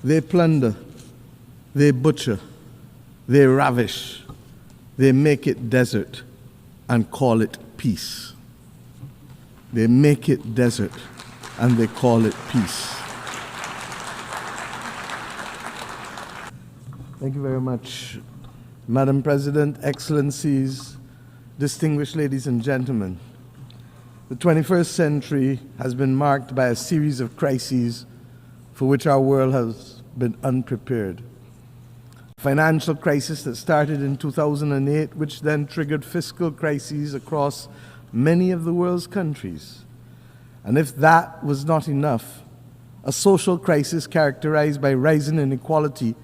They plunder, they butcher, they ravish, they make it desert and call it peace. They make it desert and they call it peace. Thank you very much, Madam President, Excellencies, distinguished ladies and gentlemen. The 21st century has been marked by a series of crises for which our world has been unprepared. Financial crisis that started in 2008, which then triggered fiscal crises across many of the world's countries. And if that was not enough, a social crisis characterized by rising inequality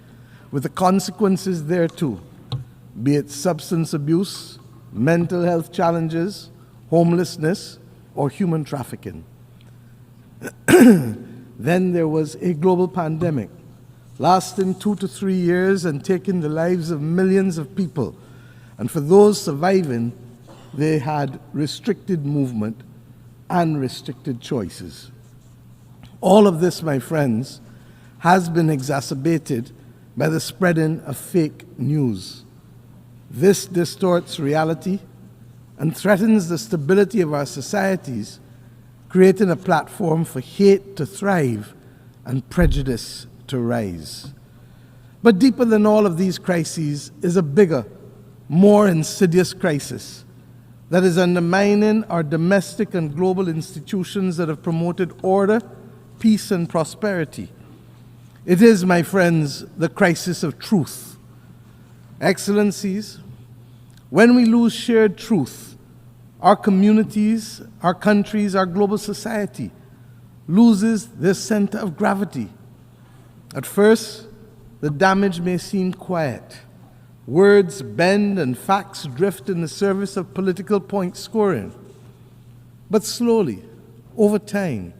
with the consequences thereto, be it substance abuse, mental health challenges, homelessness, or human trafficking. Then there was a global pandemic, lasting 2 to 3 years and taking the lives of millions of people. And for those surviving, they had restricted movement and restricted choices. All of this, my friends, has been exacerbated by the spreading of fake news. This distorts reality and threatens the stability of our societies, creating a platform for hate to thrive and prejudice to rise. But deeper than all of these crises is a bigger, more insidious crisis that is undermining our domestic and global institutions that have promoted order, peace, and prosperity. It is, my friends, the crisis of truth. Excellencies, when we lose shared truth, our communities, our countries, our global society loses their center of gravity. At first, the damage may seem quiet. Words bend and facts drift in the service of political point scoring. But slowly, over time,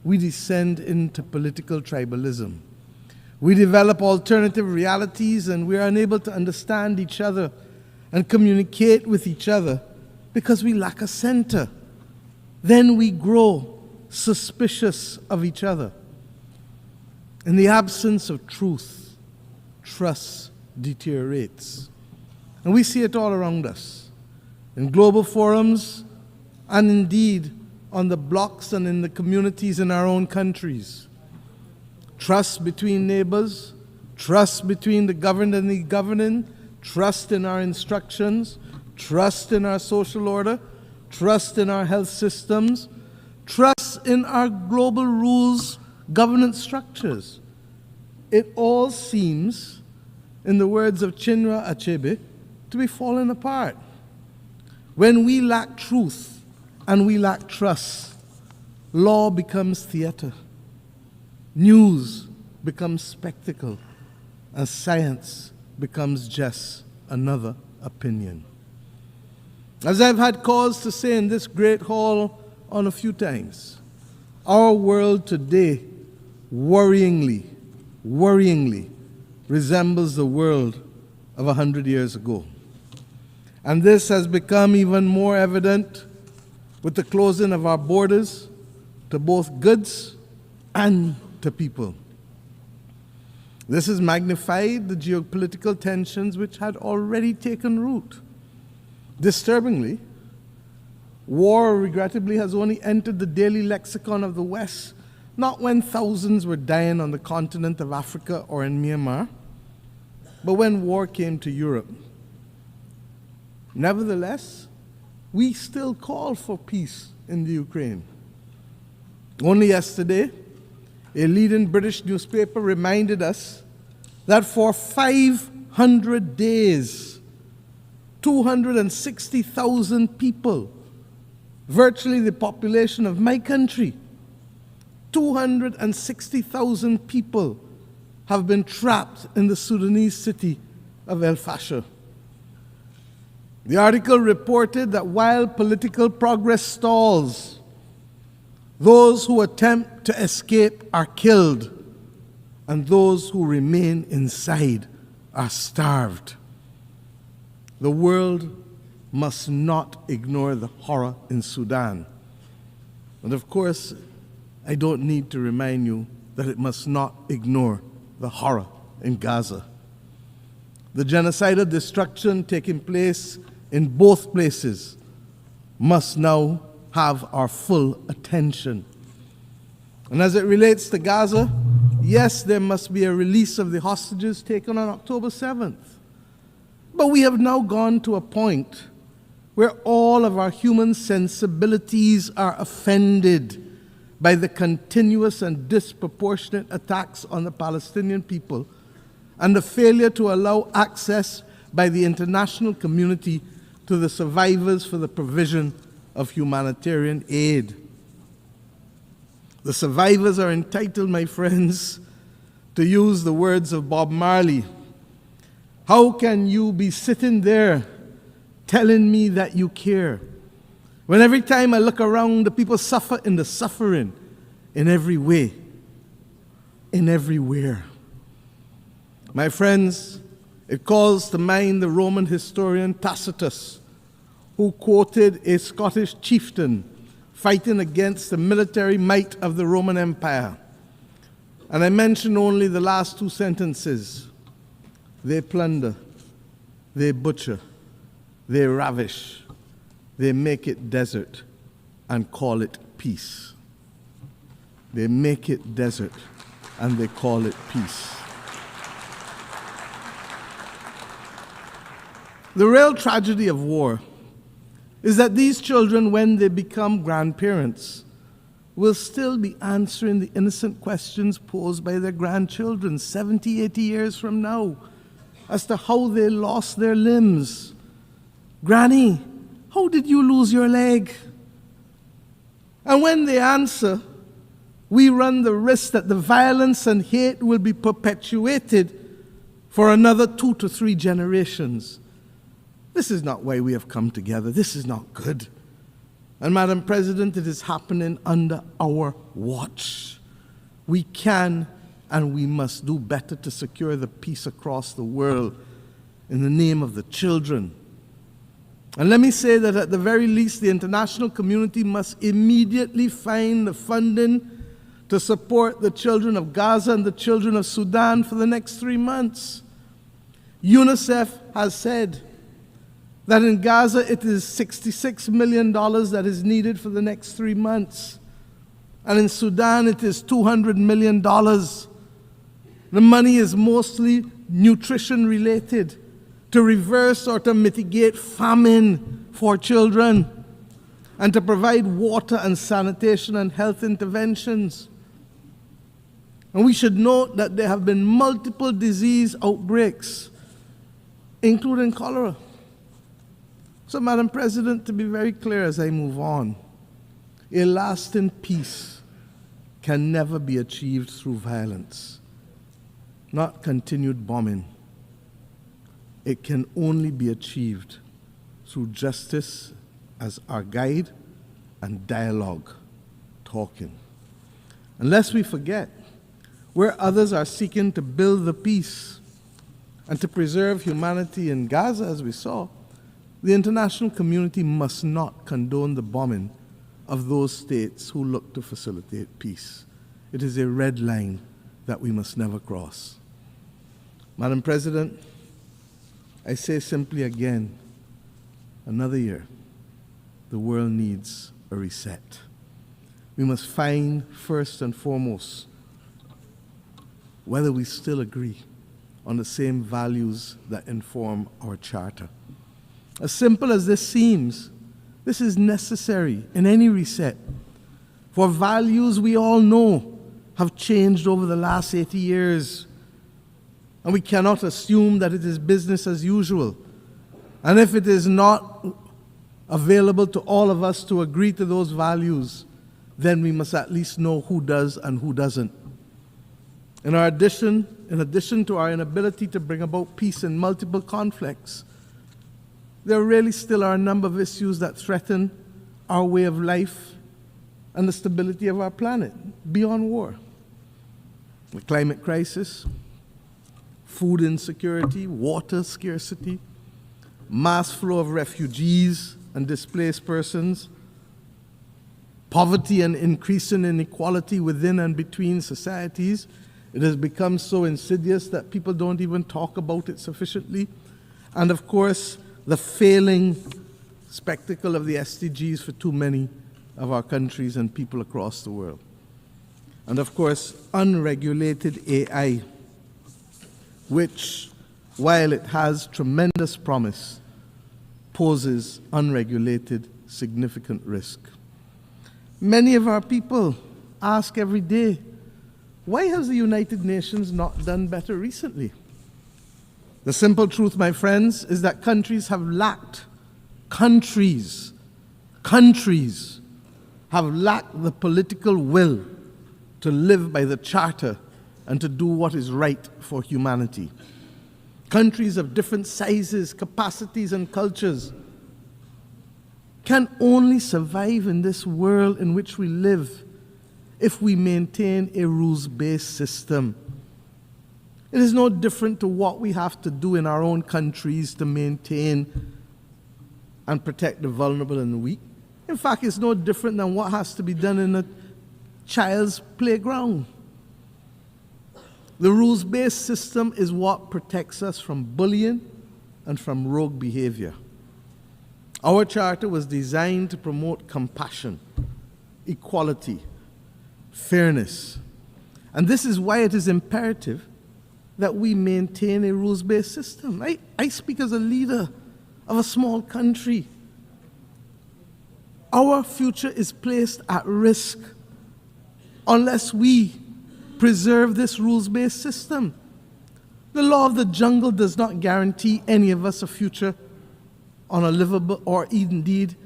we descend into political tribalism. We develop alternative realities and we are unable to understand each other and communicate with each other because we lack a center. Then we grow suspicious of each other. In the absence of truth, trust deteriorates. And we see it all around us, in global forums, and indeed on the blocks and in the communities in our own countries. Trust between neighbors, trust between the governed and the governing, trust in our instructions, trust in our social order, trust in our health systems, trust in our global rules, governance structures. It all seems, in the words of Chinua Achebe, to be falling apart. When we lack truth and we lack trust, law becomes theater, news becomes spectacle, and science becomes just another opinion. As I've had cause to say in this great hall on a few times, our world today worryingly resembles the world of 100 years ago. And this has become even more evident with the closing of our borders to both goods and to people. This has magnified the geopolitical tensions which had already taken root. Disturbingly, war, regrettably, has only entered the daily lexicon of the West, not when thousands were dying on the continent of Africa or in Myanmar, but when war came to Europe. Nevertheless, we still call for peace in the Ukraine. Only yesterday, a leading British newspaper reminded us that for 500 days, 260,000 people, virtually the population of my country, 260,000 people have been trapped in the Sudanese city of El Fasher. The article reported that while political progress stalls, those who attempt to escape are killed, and those who remain inside are starved. The world must not ignore the horror in Sudan. And of course, I don't need to remind you that it must not ignore the horror in Gaza. The genocidal destruction taking place in both places must now have our full attention. And as it relates to Gaza, yes, there must be a release of the hostages taken on October 7th. But we have now gone to a point where all of our human sensibilities are offended by the continuous and disproportionate attacks on the Palestinian people and the failure to allow access by the international community to the survivors for the provision of humanitarian aid. The survivors are entitled, my friends, to use the words of Bob Marley. How can you be sitting there telling me that you care, when every time I look around, the people suffer in the suffering in every way, in everywhere? My friends, it calls to mind the Roman historian Tacitus, who quoted a Scottish chieftain fighting against the military might of the Roman Empire. And I mention only the last two sentences. They plunder, they butcher, they ravish, they make it desert and call it peace. They make it desert and they call it peace. The real tragedy of war is that these children, when they become grandparents, will still be answering the innocent questions posed by their grandchildren 70, 80 years from now as to how they lost their limbs. Granny, how did you lose your leg? And when they answer, we run the risk that the violence and hate will be perpetuated for another 2 to 3 generations. This is not why we have come together. This is not good. And Madam President, it is happening under our watch. We can and we must do better to secure the peace across the world in the name of the children. And let me say that at the very least, the international community must immediately find the funding to support the children of Gaza and the children of Sudan for the next 3 months. UNICEF has said that in Gaza it is $66 million that is needed for the next 3 months. And in Sudan it is $200 million. The money is mostly nutrition related, to reverse or to mitigate famine for children, and to provide water and sanitation and health interventions. And we should note that there have been multiple disease outbreaks, including cholera. So, Madam President, to be very clear as I move on, a lasting peace can never be achieved through violence, not continued bombing. It can only be achieved through justice as our guide and dialogue, talking. Unless we forget, where others are seeking to build the peace and to preserve humanity in Gaza, as we saw, the international community must not condone the bombing of those states who look to facilitate peace. It is a red line that we must never cross. Madam President, I say simply again, another year, the world needs a reset. We must find, first and foremost, whether we still agree on the same values that inform our charter. As simple as this seems, this is necessary in any reset, for values we all know have changed over the last 80 years, and we cannot assume that it is business as usual. And if it is not available to all of us to agree to those values, then we must at least know who does and who doesn't. In addition to our inability to bring about peace in multiple conflicts, there really still are a number of issues that threaten our way of life and the stability of our planet beyond war. The climate crisis, food insecurity, water scarcity, mass flow of refugees and displaced persons, poverty and increasing inequality within and between societies, It has become so insidious that people don't even talk about it sufficiently. And of course, the failing spectacle of the SDGs for too many of our countries and people across the world. And of course, unregulated AI, which, while it has tremendous promise, poses unregulated, significant risk. Many of our people ask every day, why has the United Nations not done better recently? The simple truth, my friends, is that countries have lacked the political will to live by the Charter and to do what is right for humanity. Countries of different sizes, capacities, and cultures can only survive in this world in which we live if we maintain a rules-based system. It is no different to what we have to do in our own countries to maintain and protect the vulnerable and the weak. In fact, it's no different than what has to be done in a child's playground. The rules-based system is what protects us from bullying and from rogue behavior. Our charter was designed to promote compassion, equality, fairness. And this is why it is imperative that we maintain a rules-based system. I speak as a leader of a small country. Our future is placed at risk unless we preserve this rules-based system. The law of the jungle does not guarantee any of us a future on a livable, or indeed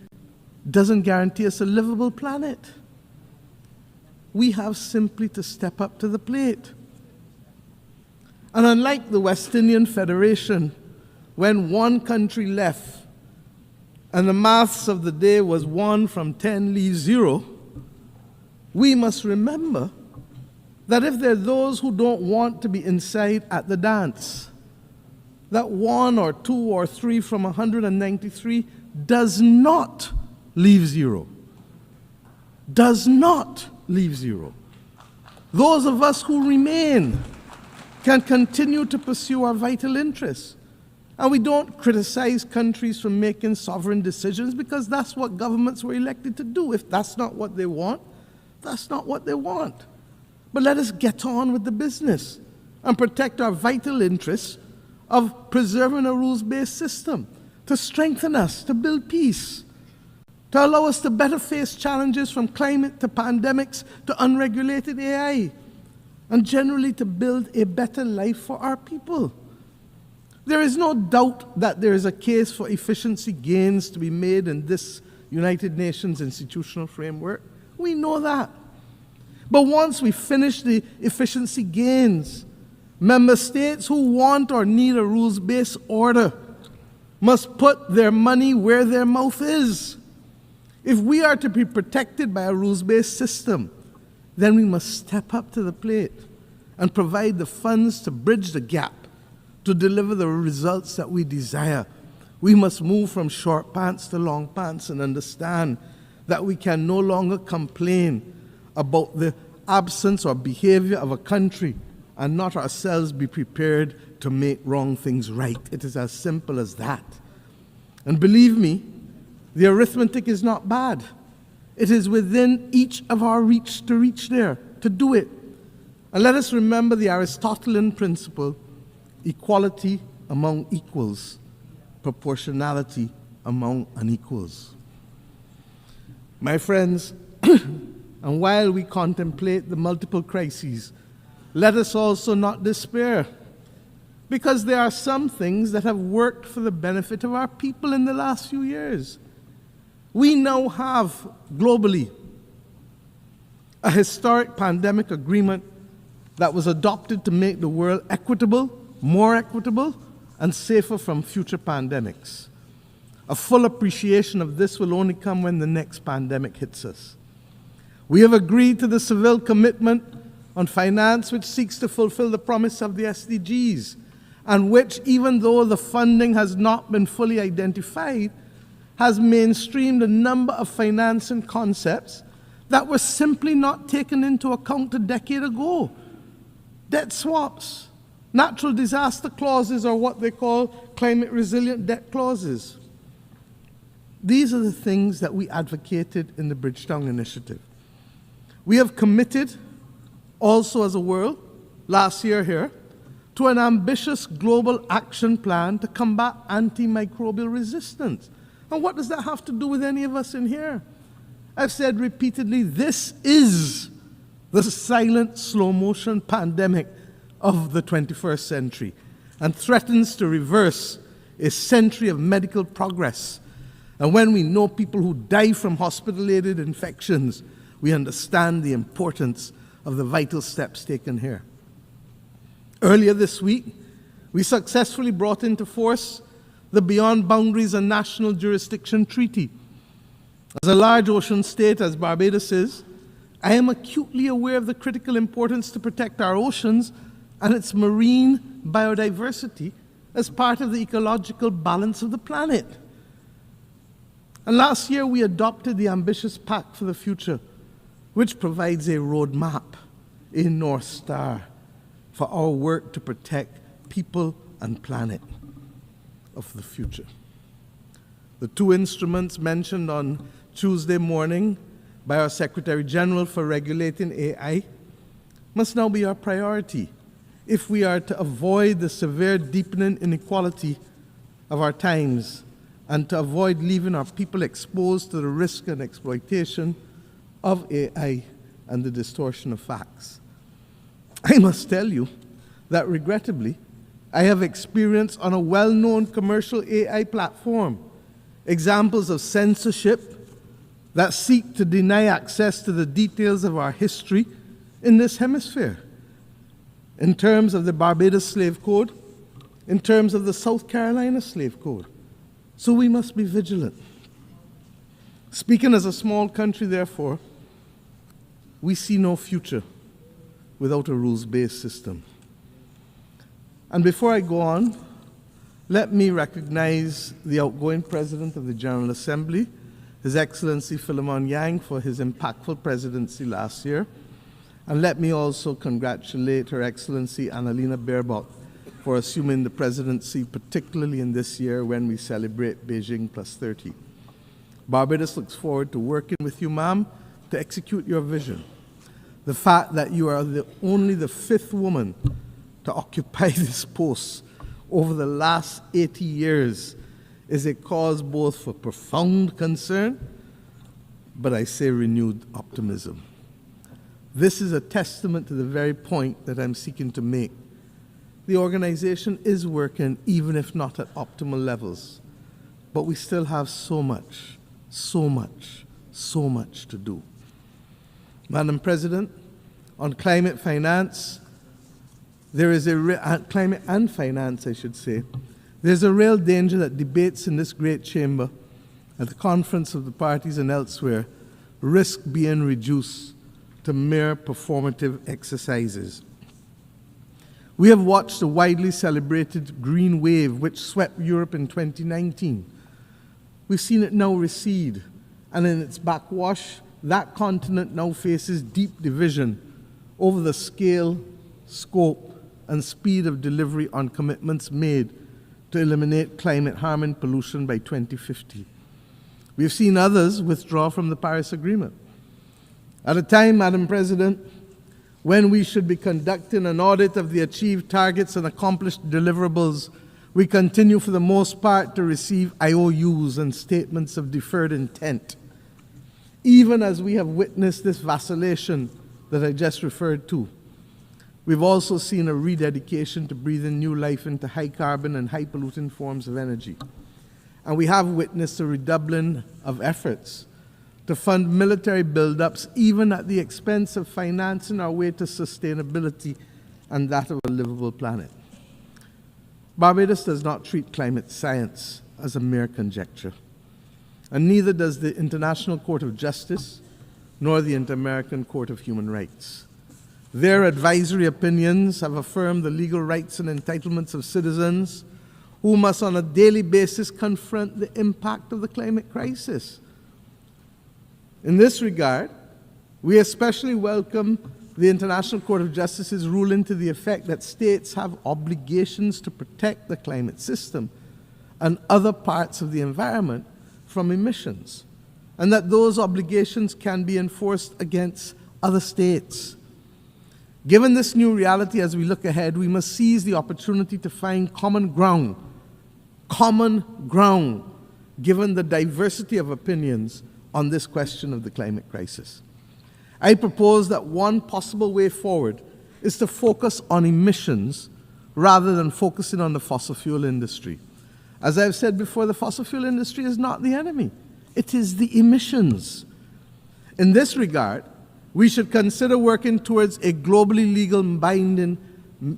doesn't guarantee us a livable planet. We have simply to step up to the plate. And unlike the West Indian Federation, when one country left and the maths of the day was 1 from 10 leaves 0, we must remember that if there are those who don't want to be inside at the dance, that 1 or 2 or 3 from 193 does not leave 0. Does not leave 0. Those of us who remain can continue to pursue our vital interests. And we don't criticize countries for making sovereign decisions because that's what governments were elected to do. If that's not what they want, that's not what they want. But let us get on with the business and protect our vital interests of preserving a rules-based system, to strengthen us, to build peace, to allow us to better face challenges from climate to pandemics to unregulated AI, and generally to build a better life for our people. There is no doubt that there is a case for efficiency gains to be made in this United Nations institutional framework. We know that. But once we finish the efficiency gains, member states who want or need a rules-based order must put their money where their mouth is. If we are to be protected by a rules-based system, then we must step up to the plate and provide the funds to bridge the gap, to deliver the results that we desire. We must move from short pants to long pants and understand that we can no longer complain about the absence or behavior of a country and not ourselves be prepared to make wrong things right. It is as simple as that. And believe me, the arithmetic is not bad. It is within each of our reach to reach there, to do it. And let us remember the Aristotelian principle: equality among equals, proportionality among unequals. My friends, and while we contemplate the multiple crises, let us also not despair, because there are some things that have worked for the benefit of our people in the last few years. We now have, globally, a historic pandemic agreement that was adopted to make the world equitable, more equitable, and safer from future pandemics. A full appreciation of this will only come when the next pandemic hits us. We have agreed to the Seville Commitment on Finance, which seeks to fulfill the promise of the SDGs, and which, even though the funding has not been fully identified, has mainstreamed a number of financing concepts that were simply not taken into account a decade ago. debt swaps, natural disaster clauses, or what they call climate resilient debt clauses. These are the things that we advocated in the Bridgetown initiative. We have committed also as a world, last year here, to an ambitious global action plan to combat antimicrobial resistance. And what does that have to do with any of us in here? I've said repeatedly, this is the silent, slow-motion pandemic of the 21st century and threatens to reverse a century of medical progress. And when we know people who die from hospital-aided infections, we understand the importance of the vital steps taken here. Earlier this week, we successfully brought into force the Beyond Boundaries and National Jurisdiction Treaty. As a large ocean state, as Barbados is, I am acutely aware of the critical importance to protect our oceans and its marine biodiversity as part of the ecological balance of the planet. And last year, we adopted the ambitious Pact for the Future, which provides a roadmap, a North Star, for our work to protect people and planet of the future. The two instruments mentioned on Tuesday morning by our Secretary General for regulating AI must now be our priority if we are to avoid the severe deepening inequality of our times and to avoid leaving our people exposed to the risk and exploitation of AI and the distortion of facts. I must tell you that regrettably, I have experienced on a well-known commercial AI platform examples of censorship that seek to deny access to the details of our history in this hemisphere, in terms of the Barbados Slave Code, in terms of the South Carolina Slave Code. So we must be vigilant. Speaking as a small country, therefore, we see no future without a rules-based system. And before I go on, let me recognize the outgoing President of the General Assembly, His Excellency Philemon Yang, for his impactful presidency last year. And let me also congratulate Her Excellency Annalena Baerbock for assuming the presidency, particularly in this year when we celebrate Beijing Plus 30. Barbados looks forward to working with you, ma'am, to execute your vision. The fact that you are only the 5th woman to occupy this post over the last 80 years is a cause both for profound concern, but I say renewed optimism. This is a testament to the very point that I'm seeking to make. The organization is working, even if not at optimal levels, but we still have so much to do. Madam President, on climate finance, climate and finance, I should say, there's a real danger that debates in this great chamber, at the conference of the parties and elsewhere, risk being reduced to mere performative exercises. We have watched the widely celebrated green wave which swept Europe in 2019. We've seen it now recede, and in its backwash, that continent now faces deep division over the scale, scope, and speed of delivery on commitments made to eliminate climate-harming pollution by 2050. We've seen others withdraw from the Paris Agreement. At a time, Madam President, when we should be conducting an audit of the achieved targets and accomplished deliverables, we continue for the most part to receive IOUs and statements of deferred intent, even as we have witnessed this vacillation that I just referred to. We've also seen a rededication to breathing new life into high-carbon and high-polluting forms of energy. And we have witnessed a redoubling of efforts to fund military buildups, even at the expense of financing our way to sustainability and that of a livable planet. Barbados does not treat climate science as a mere conjecture, and neither does the International Court of Justice nor the Inter-American Court of Human Rights. Their advisory opinions have affirmed the legal rights and entitlements of citizens who must on a daily basis confront the impact of the climate crisis. In this regard, we especially welcome the International Court of Justice's ruling to the effect that states have obligations to protect the climate system and other parts of the environment from emissions, and that those obligations can be enforced against other states. Given this new reality as we look ahead, we must seize the opportunity to find common ground, given the diversity of opinions on this question of the climate crisis. I propose that one possible way forward is to focus on emissions rather than focusing on the fossil fuel industry. As I've said before, the fossil fuel industry is not the enemy. It is the emissions. In this regard, we should consider working towards a globally legal binding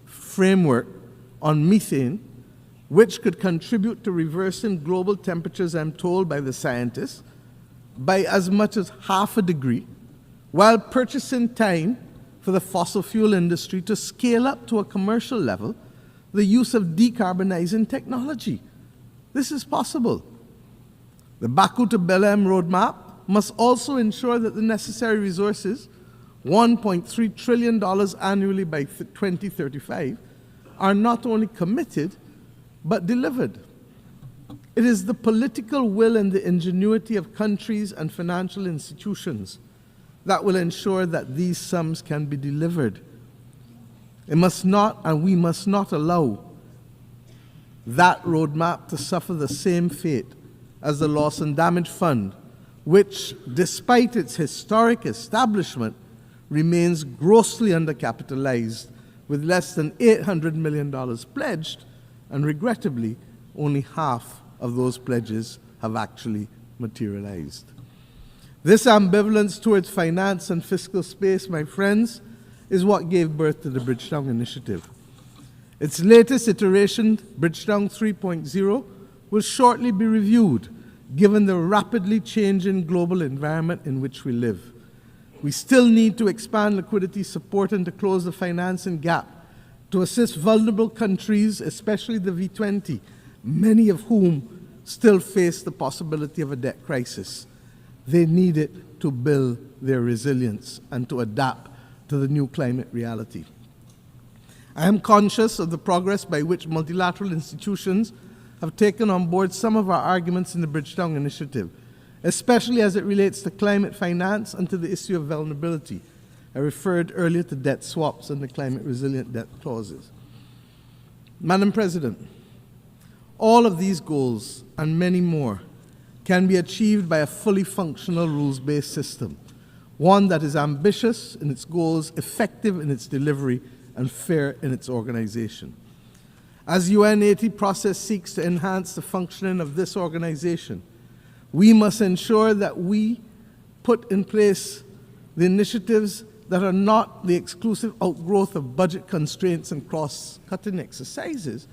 framework on methane, which could contribute to reversing global temperatures, I'm told by the scientists, by as much as 0.5 degrees, while purchasing time for the fossil fuel industry to scale up to a commercial level the use of decarbonizing technology. This is possible. The Baku to Belém roadmap must also ensure that the necessary resources, $1.3 trillion annually by 2035, are not only committed, but delivered. It is the political will and the ingenuity of countries and financial institutions that will ensure that these sums can be delivered. It must not, and we must not allow that roadmap to suffer the same fate as the Loss and Damage Fund, which, despite its historic establishment, remains grossly undercapitalized, with less than $800 million pledged, and regrettably, only half of those pledges have actually materialized. This ambivalence towards finance and fiscal space, my friends, is what gave birth to the Bridgetown Initiative. Its latest iteration, Bridgetown 3.0, will shortly be reviewed, given the rapidly changing global environment in which we live. We still need to expand liquidity support and to close the financing gap to assist vulnerable countries, especially the V20, many of whom still face the possibility of a debt crisis. They need it to build their resilience and to adapt to the new climate reality. I am conscious of the progress by which multilateral institutions have taken on board some of our arguments in the Bridgetown Initiative, especially as it relates to climate finance and to the issue of vulnerability. I referred earlier to debt swaps and the climate resilient debt clauses. Madam President, all of these goals and many more can be achieved by a fully functional rules-based system, one that is ambitious in its goals, effective in its delivery, and fair in its organization. As UN80 process seeks to enhance the functioning of this organization, we must ensure that we put in place the initiatives that are not the exclusive outgrowth of budget constraints and cross-cutting exercises,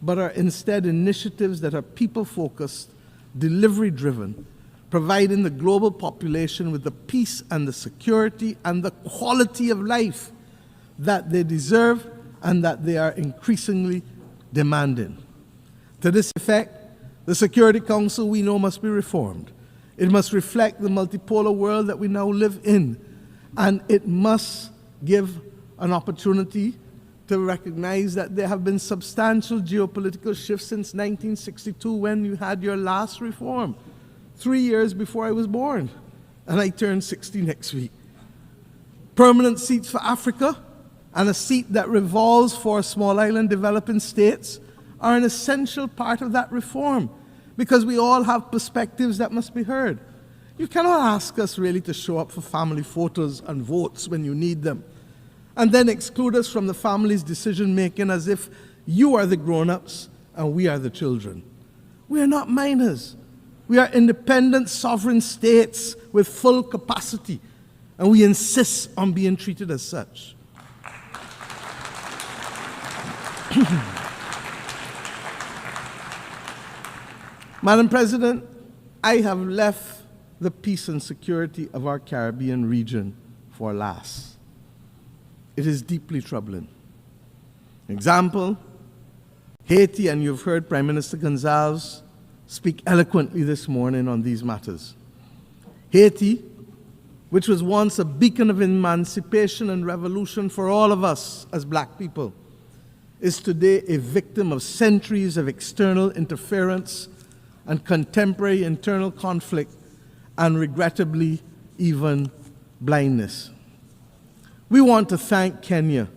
but are instead initiatives that are people-focused, delivery-driven, providing the global population with the peace and the security and the quality of life that they deserve and that they are increasingly demanding. To this effect, the Security Council, we know, must be reformed. It must reflect the multipolar world that we now live in, and it must give an opportunity to recognize that there have been substantial geopolitical shifts since 1962, when you had your last reform, 3 years before I was born, and I turn 60 next week. Permanent seats for Africa and a seat that revolves for small island developing states are an essential part of that reform, because we all have perspectives that must be heard. You cannot ask us really to show up for family photos and votes when you need them, and then exclude us from the family's decision-making as if you are the grown-ups and we are the children. We are not minors. We are independent, sovereign states with full capacity, and we insist on being treated as such. Madam President, I have left the peace and security of our Caribbean region for last. It is deeply troubling. Example, Haiti, and you've heard Prime Minister which was once a beacon of emancipation and revolution for all of us as black people, is today a victim of centuries of external interference and contemporary internal conflict, and regrettably, even blindness. We want to thank Kenya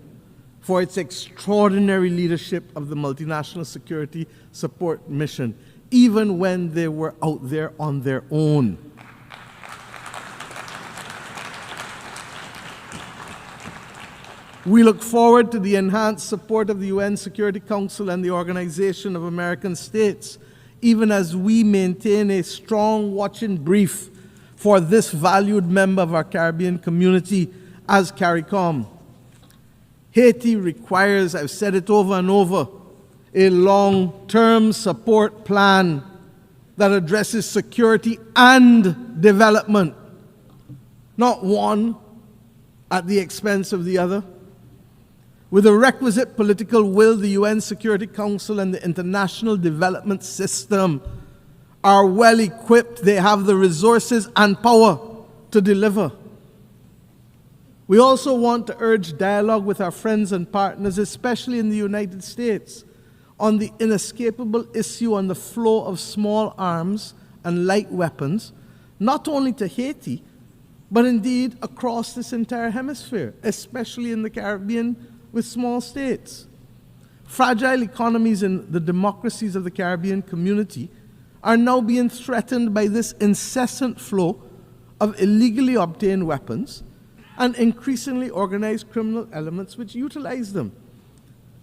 for its extraordinary leadership of the multinational security support mission, even when they were out there on their own. We look forward to the enhanced support of the UN Security Council and the Organization of American States, even as we maintain a strong watch and brief for this valued member of our Caribbean community as CARICOM. Haiti requires, I've said it over and over, a long-term support plan that addresses security and development, not one at the expense of the other. With the requisite political will, the UN Security Council and the international development system are well equipped. They have the resources and power to deliver. We also want to urge dialogue with our friends and partners, especially in the United States, on the inescapable issue on the flow of small arms and light weapons, not only to Haiti, but indeed across this entire hemisphere, especially in the Caribbean with small states. Fragile economies in the democracies of the Caribbean community are now being threatened by this incessant flow of illegally obtained weapons and increasingly organized criminal elements which utilize them.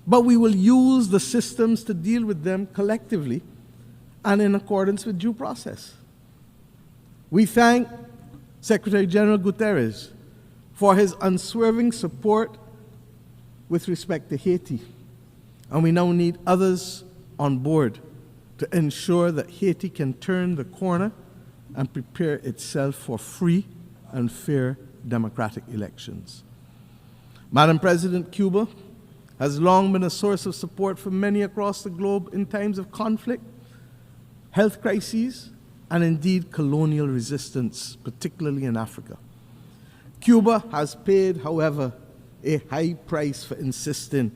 But we will use the systems to deal with them collectively and in accordance with due process. We thank Secretary General Guterres for his unswerving support with respect to Haiti, and we now need others on board to ensure that Haiti can turn the corner and prepare itself for free and fair democratic elections. Madam President, Cuba has long been a source of support for many across the globe in times of conflict, health crises, and indeed colonial resistance, particularly in Africa. Cuba has paid, however, a high price for insisting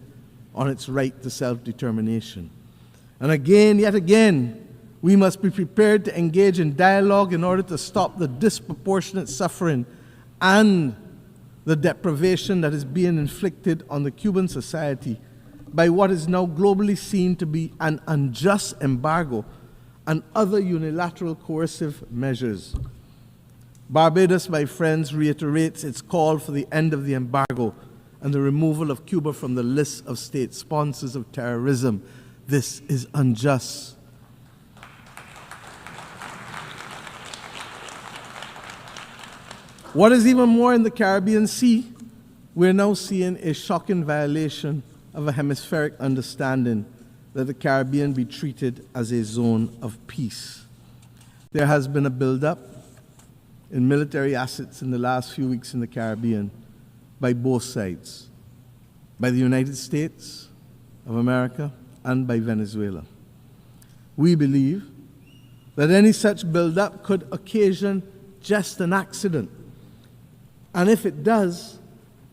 on its right to self-determination. And again, yet again, we must be prepared to engage in dialogue in order to stop the disproportionate suffering and the deprivation that is being inflicted on the Cuban society by what is now globally seen to be an unjust embargo and other unilateral coercive measures. Barbados, my friends, reiterates its call for the end of the embargo and the removal of Cuba from the list of state sponsors of terrorism. This is unjust. What is even more, in the Caribbean Sea, we're now seeing a shocking violation of a hemispheric understanding that the Caribbean be treated as a zone of peace. There has been a buildup in military assets in the last few weeks in the Caribbean by both sides, by the United States of America and by Venezuela. We believe that any such buildup could occasion just an accident. And if it does,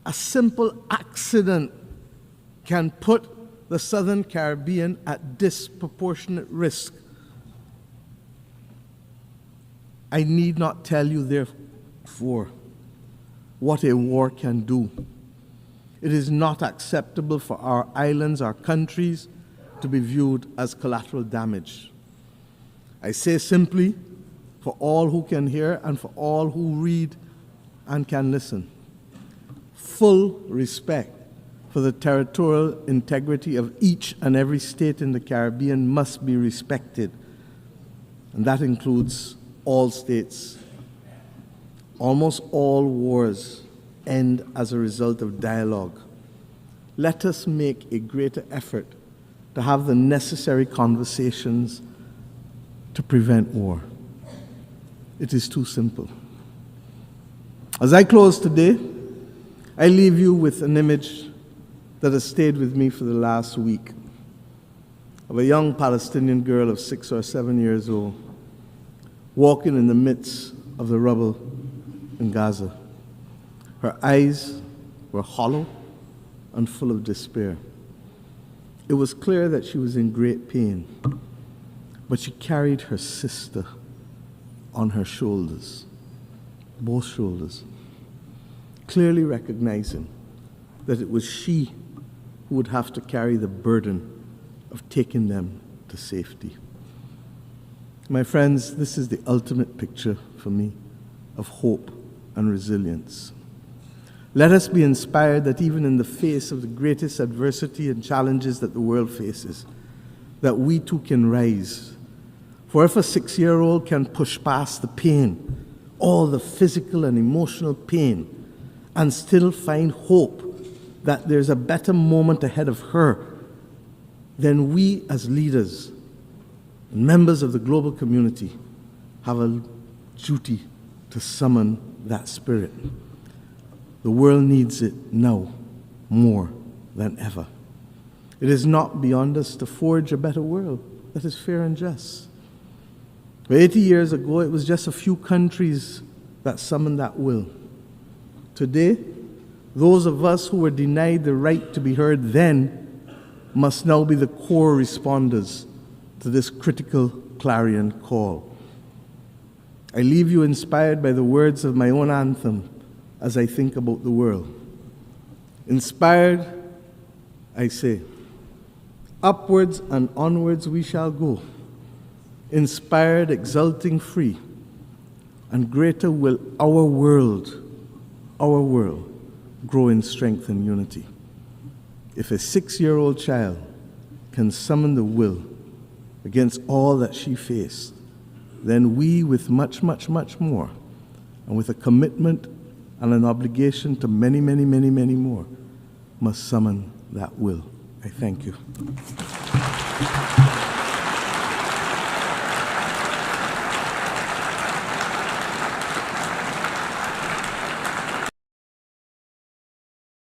a simple accident can put the Southern Caribbean at disproportionate risk. I need not tell you, therefore, what a war can do. It is not acceptable for our islands, our countries, to be viewed as collateral damage. I say simply, for all who can hear and for all who read and can listen, full respect for the territorial integrity of each and every state in the Caribbean must be respected, and that includes all states. Almost all wars end as a result of dialogue. Let us make a greater effort to have the necessary conversations to prevent war. It is too simple. As I close today, I leave you with an image that has stayed with me for the last week of a young Palestinian girl of 6 or 7 years old walking in the midst of the rubble in Gaza. Her eyes were hollow and full of despair. It was clear that she was in great pain, but she carried her sister on her shoulders, both shoulders, clearly recognizing that it was she who would have to carry the burden of taking them to safety. My friends, this is the ultimate picture for me of hope and resilience. Let us be inspired that even in the face of the greatest adversity and challenges that the world faces, that we too can rise. For if a 6-year-old can push past the pain, all the physical and emotional pain, and still find hope that there's a better moment ahead of her, then we as leaders and members of the global community have a duty to summon that spirit. The world needs it now more than ever. It is not beyond us to forge a better world that is fair and just. 80 years ago, it was just a few countries that summoned that will. Today, those of us who were denied the right to be heard then must now be the core responders to this critical clarion call. I leave you inspired by the words of my own anthem as I think about the world. Inspired, I say, upwards and onwards we shall go, inspired, exulting, free, and greater will our world grow in strength and unity. If a 6-year-old child can summon the will against all that she faced, then we, with much, much, much more, and with a commitment and an obligation to many, many, many, many more, must summon that will. I thank you.